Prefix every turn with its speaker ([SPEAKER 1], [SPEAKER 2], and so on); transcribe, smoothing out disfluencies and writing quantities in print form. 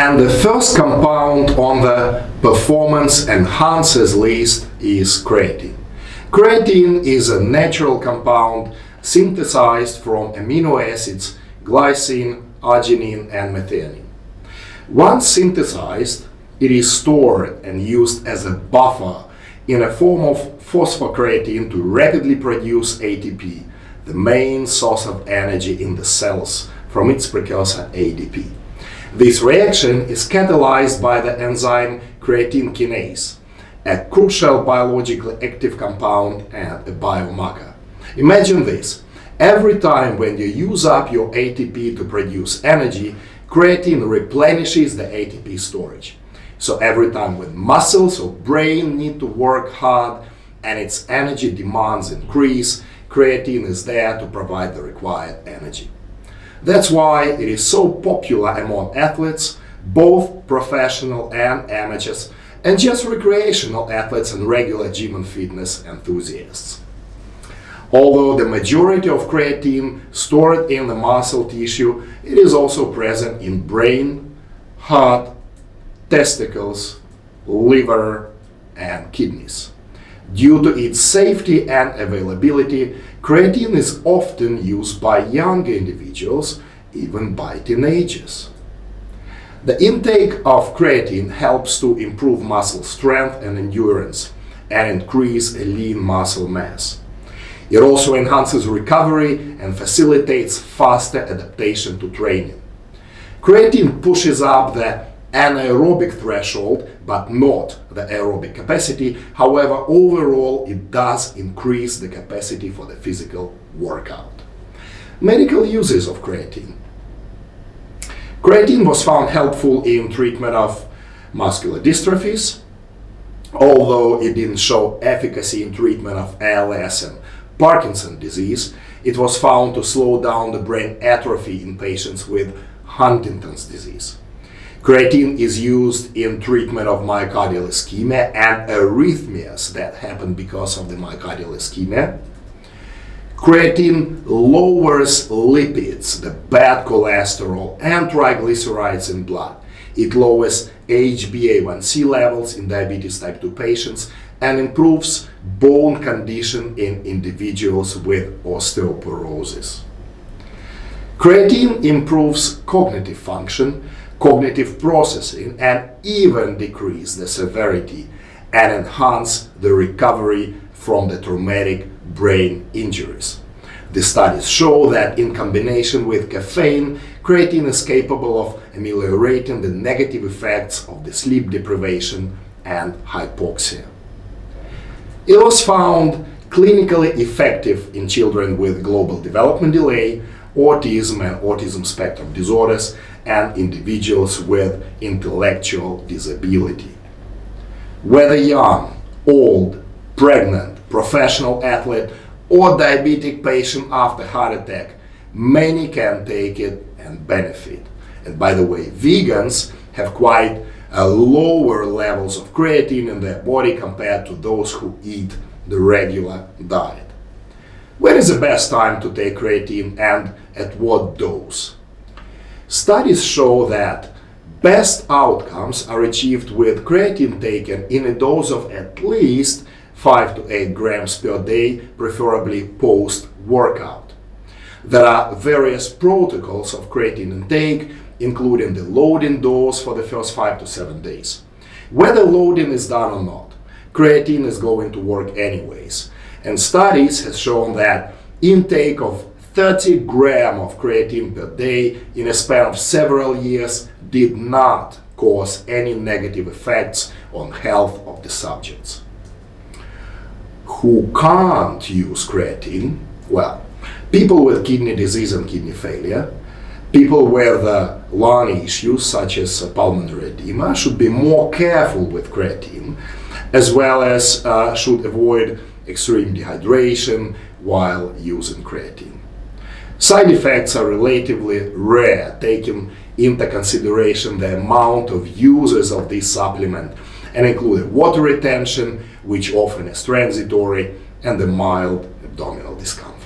[SPEAKER 1] And the first compound on the performance enhancers list is creatine. Creatine is a natural compound synthesized from amino acids glycine, arginine, and methionine. Once synthesized, it is stored and used as a buffer in a form of phosphocreatine to rapidly produce ATP, the main source of energy in the cells from its precursor ADP. This reaction is catalyzed by the enzyme creatine kinase, a crucial biologically active compound and a biomarker. Imagine this. Every time when you use up your ATP to produce energy, creatine replenishes the ATP storage. So every time when muscles or brain need to work hard and its energy demands increase, creatine is there to provide the required energy. That's why it is so popular among athletes, both professional and amateurs, and just recreational athletes and regular gym and fitness enthusiasts. Although the majority of creatine stored in the muscle tissue, it is also present in brain, heart, testicles, liver, and kidneys. Due to its safety and availability, creatine is often used by younger individuals, even by teenagers. The intake of creatine helps to improve muscle strength and endurance and increase a lean muscle mass. It also enhances recovery and facilitates faster adaptation to training. Creatine pushes up the anaerobic threshold, but not the aerobic capacity. However, overall, it does increase the capacity for the physical workout. Medical uses of creatine. Creatine was found helpful in treatment of muscular dystrophies, although it didn't show efficacy in treatment of ALS and Parkinson's disease. It was found to slow down the brain atrophy in patients with Huntington's disease. Creatine is used in treatment of myocardial ischemia and arrhythmias that happen because of the myocardial ischemia. Creatine lowers lipids, the bad cholesterol, and triglycerides in blood. It lowers HbA1c levels in diabetes type 2 patients and improves bone condition in individuals with osteoporosis. Creatine improves cognitive function, cognitive processing, and even decrease the severity and enhance the recovery from the traumatic brain injuries. The studies show that in combination with caffeine, creatine is capable of ameliorating the negative effects of the sleep deprivation and hypoxia. It was found clinically effective in children with global development delay, autism and autism spectrum disorders, and individuals with intellectual disability. Whether young, old, pregnant, professional athlete, or diabetic patient after heart attack, many can take it and benefit. And by the way, vegans have quite lower levels of creatine in their body compared to those who eat the regular diet. When is the best time to take creatine and at what dose? Studies show that best outcomes are achieved with creatine taken in a dose of at least 5 to 8 grams per day, preferably post-workout. There are various protocols of creatine intake, including the loading dose for the first 5 to 7 days. Whether loading is done or not, creatine is going to work anyways. And studies have shown that intake of 30 grams of creatine per day in a span of several years did not cause any negative effects on health of the subjects. Who can't use creatine? Well, people with kidney disease and kidney failure, people with lung issues such as pulmonary edema should be more careful with creatine, as well as should avoid extreme dehydration while using creatine. Side effects are relatively rare, taking into consideration the amount of users of this supplement, and include water retention, which often is transitory, and the mild abdominal discomfort.